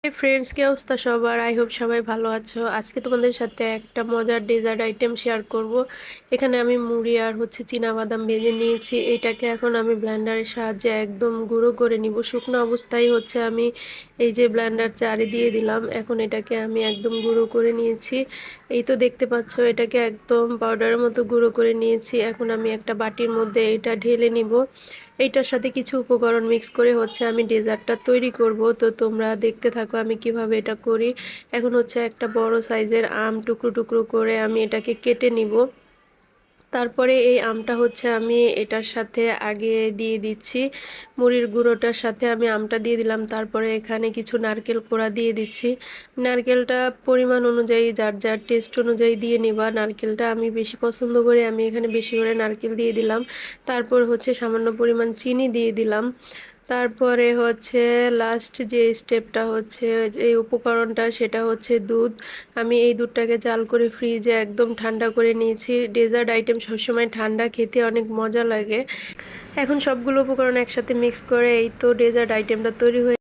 Hi friends, কি অবস্থা সবার? আই হোপ সবাই ভালো আছো। আজকে তোমাদের সাথে একটা মজার ডেজার্ট আইটেম শেয়ার করব। এখানে আমি মুড়ি আর চীনা বাদাম ভেজে নিয়েছি। এটাকে এখন আমি ব্লেন্ডারের সাহায্যে একদম গুঁড়ো করে নিব। শুকনো অবস্থায় আমি এই যে ব্লেন্ডার জারে দিয়ে দিলাম। এখন এটাকে আমি একদম গুঁড়ো করে নিয়েছি। এই তো দেখতে পাচ্ছ, এটাকে একদম পাউডারের মতো গুঁড়ো করে নিয়েছি। এখন আমি একটা বাটির মধ্যে এটা ঢেলে নিব। এইটার সাথে কিছু উপকরণ মিক্স করে আমি ডেজার্টটা তৈরি করব। তো তোমরা দেখতে থাকো আমি কিভাবে এটা করি। এখন একটা বড় সাইজের আম টুকরো টুকরো করে আমি এটাকে কেটে নিব। তারপরে এই আমটা আমি এটার সাথে আগে দিয়ে দিচ্ছি। মুড়ির গুঁড়োটার সাথে আমি আমটা দিয়ে দিলাম। তারপরে এখানে কিছু নারকেল কোড়া দিয়ে দিচ্ছি। নারকেলটা পরিমাণ অনুযায়ী, যার যার টেস্ট অনুযায়ী দিয়ে নেবা। নারকেলটা আমি বেশি পছন্দ করি, আমি এখানে বেশি করে নারকেল দিয়ে দিলাম। তারপর সামান্য পরিমাণ চিনি দিয়ে দিলাম। তারপরে লাস্ট যে স্টেপটা যে উপকরণটা, সেটা দুধ। আমি এই দুধটাকে জাল করে ফ্রিজে একদম ঠান্ডা করে নিয়েছি। ডেজার্ট আইটেম সবসময় ঠান্ডা খেতে অনেক মজা লাগে। এখন সবগুলো উপকরণ একসাথে মিক্স করে এই তো ডেজার্ট আইটেমটা তৈরি হয়ে